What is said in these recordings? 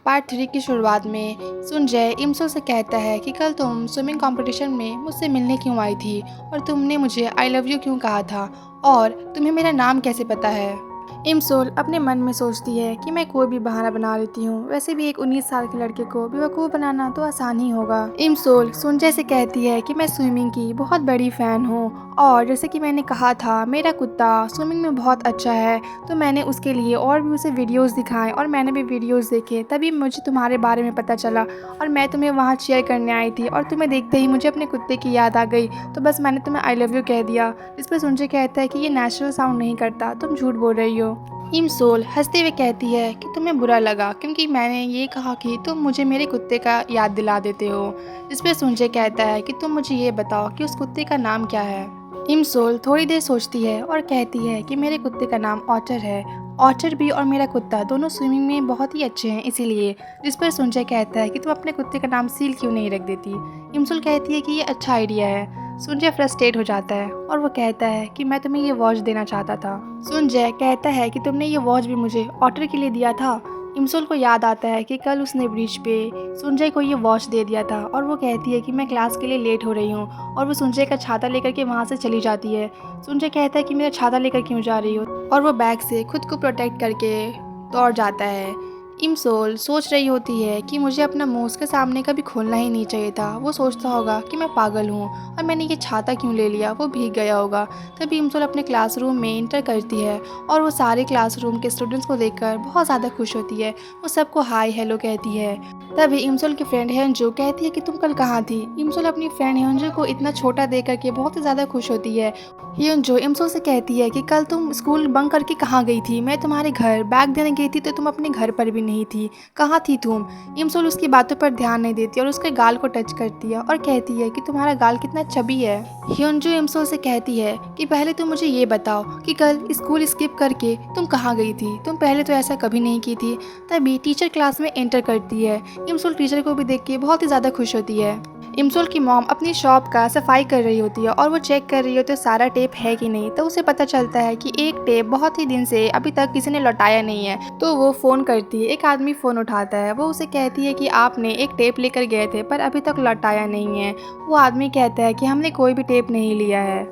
Part 3 की शुरुआत में सुंजय इमसो से कहता है कि कल तुम स्विमिंग कंपटीशन में मुझसे मिलने क्यों आई थी और तुमने मुझे आई लव यू क्यों कहा था और तुम्हें मेरा नाम कैसे पता है। इमसोल अपने मन में सोचती है कि मैं कोई भी बहाना बना लेती हूँ, वैसे भी एक 19 साल के लड़के को बेवकूफ़ बनाना तो आसान ही होगा। इमसोल सुंजय से कहती है कि मैं स्विमिंग की बहुत बड़ी फ़ैन हूँ और जैसे कि मैंने कहा था मेरा कुत्ता स्विमिंग में बहुत अच्छा है, तो मैंने उसके लिए और भी उसे वीडियोस दिखाए और मैंने भी वीडियोस देखे, तभी मुझे तुम्हारे बारे में पता चला और मैं तुम्हें वहाँ चीयर करने आई थी और तुम्हें देखते ही मुझे अपने कुत्ते की याद आ गई, तो बस मैंने तुम्हें आई लव यू कह दिया। इस पर सुंजय कहता है कि ये नेचुरल साउंड नहीं करता, तुम झूठ बोल रही हो। इमसोल हंसते हुए कहती है कि तुम्हें बुरा लगा क्योंकि मैंने ये कहा कि तुम मुझे मेरे कुत्ते का याद दिला देते हो। इस पर सुंजय कहता है कि तुम मुझे ये बताओ कि उस कुत्ते का नाम क्या है। इमसोल थोड़ी देर सोचती है और कहती है कि मेरे कुत्ते का नाम ऑटर है। ऑटर भी और मेरा कुत्ता दोनों स्विमिंग में बहुत ही अच्छे हैं इसीलिए। जिस पर सुंजय कहता है कि तुम अपने कुत्ते का नाम सील क्यों नहीं रख देती। इमसोल कहती है कि ये अच्छा आइडिया है। सुंजय फ्रस्ट्रेट हो जाता है और वो कहता है कि मैं तुम्हें ये वॉच देना चाहता था। सुंजय कहता है कि तुमने ये वॉच भी मुझे ऑटर के लिए दिया था। इमसोल को याद आता है कि कल उसने ब्रिज पे सुंजय को ये वॉच दे दिया था और वो कहती है कि मैं क्लास के लिए लेट हो रही हूँ और वो सुंजय का छाता लेकर के वहाँ से चली जाती है। सुंजय कहता है कि मेरा छाता लेकर क्यों जा रही हो और वो बैग से खुद को प्रोटेक्ट करके दौड़ जाता है। इमसोल सोच रही होती है कि मुझे अपना मुंह उसके सामने कभी खोलना ही नहीं चाहिए था। वो सोचता होगा कि मैं पागल हूँ और मैंने ये छाता क्यों ले लिया, वो भीग गया होगा। तभी इमसोल अपने क्लासरूम में इंटर करती है और वो सारे क्लासरूम के स्टूडेंट्स को देखकर बहुत ज़्यादा खुश होती है। वो सबको हाय हेलो कहती है। तभी इमसोल की फ्रेंड हेंजो कहती है कि तुम कल कहाँ थी। इमसोल अपनी फ्रेंड हेंजो को इतना छोटा देख करके बहुत ही ज़्यादा खुश होती है। हेंजो इमसोल से कहती है कि कल तुम स्कूल बंक करके कहाँ गई थी। मैं तुम्हारे घर बैग देने गई थी तो तुम अपने घर पर भी नहीं थी, कहाँ थी तुम। इमसोल उसकी बातों पर ध्यान नहीं देती और उसके गाल को टच करती है और कहती है कि तुम्हारा गाल कितना चबी है। हेंजो इमसोल से कहती है कि पहले तुम मुझे ये बताओ कि कल स्कूल स्किप करके तुम कहाँ गई थी, तुम पहले तो ऐसा कभी नहीं की थी। तभी टीचर क्लास में एंटर करती है। इमसोल टीचर को भी देख के बहुत ही ज़्यादा खुश होती है। इमसोल की मॉम अपनी शॉप का सफाई कर रही होती है और वो चेक कर रही होती है सारा टेप है कि नहीं, तो उसे पता चलता है कि एक टेप बहुत ही दिन से अभी तक किसी ने लौटाया नहीं है। तो वो फ़ोन करती है, एक आदमी फ़ोन उठाता है। वो उसे कहती है कि आपने एक टेप लेकर गए थे पर अभी तक लौटाया नहीं है। वो आदमी कहता है कि हमने कोई भी टेप नहीं लिया है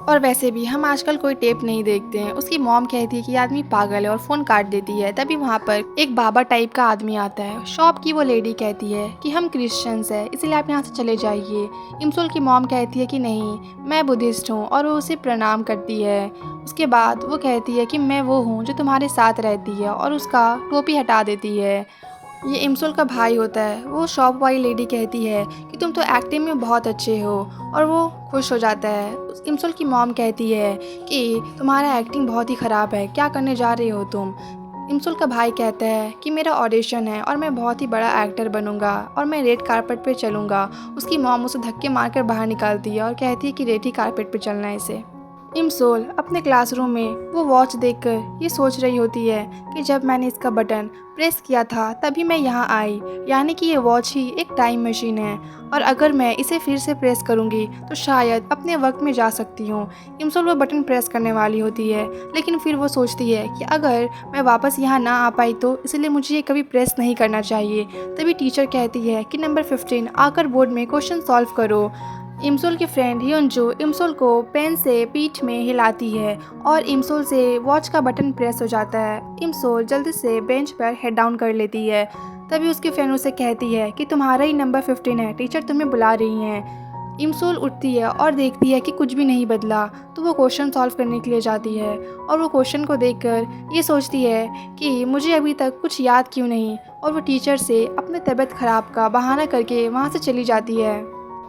और वैसे भी हम आजकल कोई टेप नहीं देखते हैं। उसकी मॉम कहती है कि आदमी पागल है और फ़ोन काट देती है। तभी वहाँ पर एक बाबा टाइप का आदमी आता है। शॉप की वो लेडी कहती है कि हम क्रिश्चियंस हैं इसलिए आप यहाँ से चले जाइए। इमसोल की मॉम कहती है कि नहीं, मैं बुद्धिस्ट हूँ और वो उसे प्रणाम करती है। उसके बाद वो कहती है कि मैं वो हूँ जो तुम्हारे साथ रहती है और उसका टोपी हटा देती है। ये इमसोल का भाई होता है। वो शॉप वाली लेडी कहती है कि तुम तो एक्टिंग में बहुत अच्छे हो और वो खुश हो जाता है। इमसोल की मॉम कहती है कि तुम्हारा एक्टिंग बहुत ही ख़राब है, क्या करने जा रहे हो तुम। इमसोल का भाई कहता है कि मेरा ऑडिशन है और मैं बहुत ही बड़ा एक्टर बनूंगा और मैं रेड कारपेट पे चलूँगा। उसकी मॉम उसे धक्के मारकर बाहर निकालती है और कहती है कि रेड ही कारपेट पे चलना है इसे। इमसोल अपने क्लासरूम में वो वॉच देखकर ये सोच रही होती है कि जब मैंने इसका बटन प्रेस किया था तभी मैं यहाँ आई, यानी कि ये वॉच ही एक टाइम मशीन है और अगर मैं इसे फिर से प्रेस करूँगी तो शायद अपने वक्त में जा सकती हूँ। इमसोल वो बटन प्रेस करने वाली होती है लेकिन फिर वो सोचती है कि अगर मैं वापस यहाँ ना आ पाई तो इसलिए मुझे ये कभी प्रेस नहीं करना चाहिए। तभी टीचर कहती है कि नंबर 15 आकर बोर्ड में क्वेश्चन सॉल्व करो। इमसोल की फ्रेंड हियोंजो इमसोल को पेन से पीठ में हिलाती है और इमसोल से वॉच का बटन प्रेस हो जाता है। इमसोल जल्दी से बेंच पर हेड डाउन कर लेती है। तभी उसकी फ्रेंड उसे कहती है कि तुम्हारा ही नंबर 15 है, टीचर तुम्हें बुला रही हैं। इमसोल उठती है और देखती है कि कुछ भी नहीं बदला, तो वो क्वेश्चन सॉल्व करने के लिए जाती है और वो क्वेश्चन को देखकर ये सोचती है कि मुझे अभी तक कुछ याद क्यों नहीं, और वो टीचर से अपने तबीयत ख़राब का बहाना करके वहाँ से चली जाती है।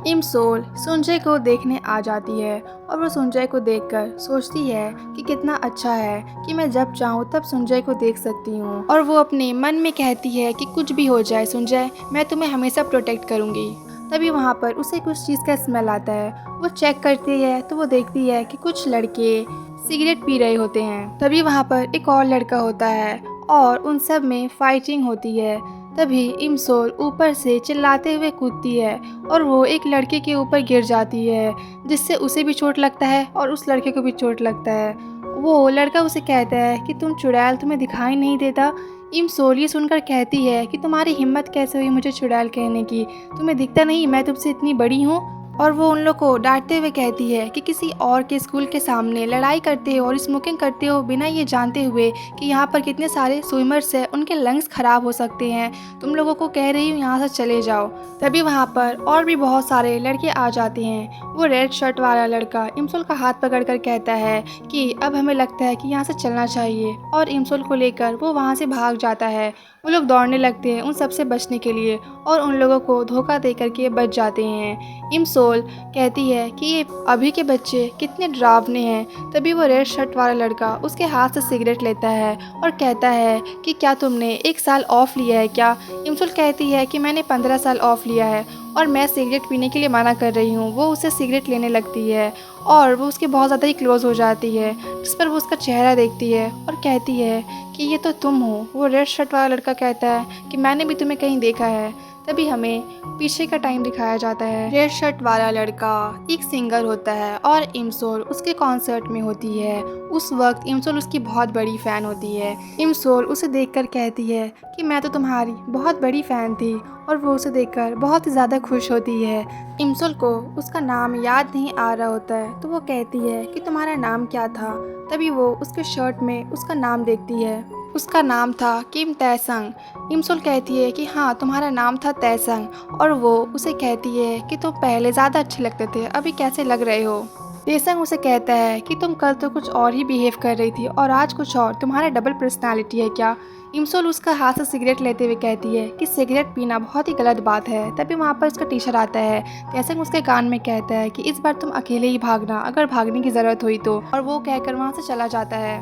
इमसोल सुंजय को देखने आ जाती है और वो सुंजय को देखकर सोचती है कि कितना अच्छा है कि मैं जब चाहूँ तब सुंजय को देख सकती हूँ, और वो अपने मन में कहती है कि कुछ भी हो जाए सुंजय, मैं तुम्हें हमेशा प्रोटेक्ट करूँगी। तभी वहाँ पर उसे कुछ चीज़ का स्मेल आता है। वो चेक करती है तो वो देखती है कि कुछ लड़के सिगरेट पी रहे होते हैं। तभी वहाँ पर एक और लड़का होता है और उन सब में फाइटिंग होती है। तभी इमसोल ऊपर से चिल्लाते हुए कूदती है और वो एक लड़के के ऊपर गिर जाती है, जिससे उसे भी चोट लगता है और उस लड़के को भी चोट लगता है। वो लड़का उसे कहता है कि तुम चुड़ैल, तुम्हें दिखाई नहीं देता। इमसोल ये सुनकर कहती है कि तुम्हारी हिम्मत कैसे हुई मुझे चुड़ैल कहने की, तुम्हें दिखता नहीं मैं तुमसे इतनी बड़ी हूँ। और वो उन लोग को डांटते हुए कहती है कि किसी और के स्कूल के सामने लड़ाई करते हो और स्मोकिंग करते हो बिना ये जानते हुए कि यहाँ पर कितने सारे स्विमर्स हैं, उनके लंग्स खराब हो सकते हैं, तुम लोगों को कह रही हूँ यहाँ से चले जाओ। तभी वहाँ पर और भी बहुत सारे लड़के आ जाते हैं। वो रेड शर्ट वाला लड़का इमसोल का हाथ पकड़कर कहता है कि अब हमें लगता है कि यहाँ से चलना चाहिए, और इमसोल को लेकर वो वहाँ से भाग जाता है। वो लोग दौड़ने लगते हैं उन सबसे बचने के लिए और उन लोगों को धोखा दे करके बच जाते हैं। इमसोल कहती है कि ये अभी के बच्चे कितने डरावने हैं। तभी वो रेड शर्ट वाला लड़का उसके हाथ से सिगरेट लेता है और कहता है कि क्या तुमने 1 साल ऑफ लिया है क्या? इमसोल कहती है कि मैंने 15 साल ऑफ लिया है और मैं सिगरेट पीने के लिए मना कर रही हूँ। वो उसे सिगरेट लेने लगती है और वो उसके बहुत ज़्यादा ही क्लोज हो जाती है, जिस पर वो उसका चेहरा देखती है और कहती है कि ये तो तुम हो। वो रेड शर्ट वाला लड़का कहता है कि मैंने भी तुम्हें कहीं देखा है। तभी हमें पीछे का टाइम दिखाया जाता है। रेड शर्ट वाला लड़का एक सिंगर होता है और इमसोल उसके कॉन्सर्ट में होती है। उस वक्त इमसोल उसकी बहुत बड़ी फ़ैन होती है। इमसोल उसे देखकर कहती है कि मैं तो तुम्हारी बहुत बड़ी फ़ैन थी, और वो उसे देखकर बहुत ही ज़्यादा खुश होती है। इमसोल को उसका नाम याद नहीं आ रहा होता है, तो वो कहती है कि तुम्हारा नाम क्या था? तभी वो उसके शर्ट में उसका नाम देखती है। उसका नाम था किम तैसंग। इमसोल कहती है कि हाँ तुम्हारा नाम था तैसंग, और वो उसे कहती है कि तुम पहले ज़्यादा अच्छे लगते थे, अभी कैसे लग रहे हो? तैसंग उसे कहता है कि तुम कल तो कुछ और ही बिहेव कर रही थी और आज कुछ और, तुम्हारा डबल पर्सनालिटी है क्या? इमसोल उसका हाथ से सिगरेट लेते हुए कहती है कि सिगरेट पीना बहुत ही गलत बात है। तभी वहाँ पर उसका टीचर आता है। तैसंग उसके कान में कहता है कि इस बार तुम अकेले ही भागना अगर भागने की ज़रूरत हुई तो, और वो कहकर वहाँ से चला जाता है।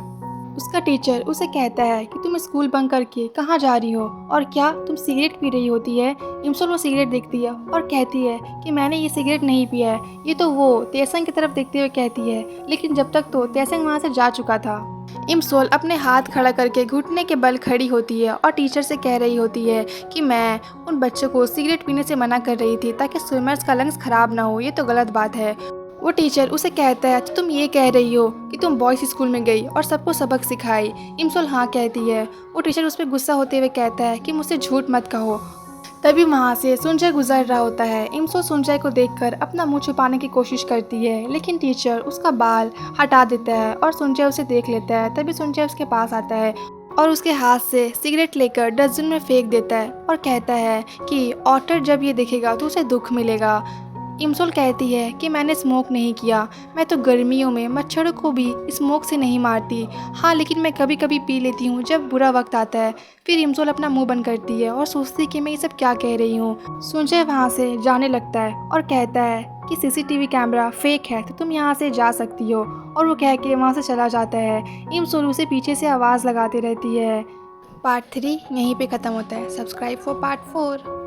उसका टीचर उसे कहता है कि तुम स्कूल बंक करके कहाँ जा रही हो, और क्या तुम सिगरेट पी रही होती है? इमसोल वो सिगरेट देखती है और कहती है कि मैंने ये सिगरेट नहीं पिया है। ये तो वो तैसंग की तरफ देखते हुए कहती है, लेकिन जब तक तो तैसंग वहाँ से जा चुका था। इमसोल अपने हाथ खड़ा करके घुटने के बल खड़ी होती है और टीचर से कह रही होती है कि मैं उन बच्चों को सिगरेट पीने से मना कर रही थी ताकि स्विमर्स का लंग्स खराब ना हो, ये तो गलत बात है। वो टीचर उसे कहता है तो तुम ये कह रही हो कि तुम बॉयज़ स्कूल में गई और सबको सबक सिखाई? इमसोल हाँ कहती है। वो टीचर उस पर गुस्सा होते हुए कहता है कि मुझसे झूठ मत कहो। तभी वहाँ से सुंजय गुजर रहा होता है। इमसोल सुंजय को देखकर अपना मुंह छुपाने की कोशिश करती है, लेकिन टीचर उसका बाल हटा देता है और सुंजय उसे देख लेता है। तभी सुंजय उसके पास आता है और उसके हाथ से सिगरेट लेकर डस्टबिन में फेंक देता है और कहता है कि ऑटर जब ये देखेगा तो उसे दुख मिलेगा। इमसोल कहती है कि मैंने स्मोक नहीं किया, मैं तो गर्मियों में मच्छरों को भी स्मोक से नहीं मारती। हाँ लेकिन मैं कभी कभी पी लेती हूँ जब बुरा वक्त आता है। फिर इमसोल अपना मुंह बंद करती है और सोचती कि मैं ये सब क्या कह रही हूँ। सुंजय वहाँ से जाने लगता है और कहता है कि सीसीटीवी कैमरा फेक है तो तुम यहाँ से जा सकती हो, और वो कह के वहाँ से चला जाता है। इमसोल उसे पीछे से आवाज़ लगाती रहती है। पार्ट 3 यहीं पे ख़त्म होता है। Subscribe for part 4।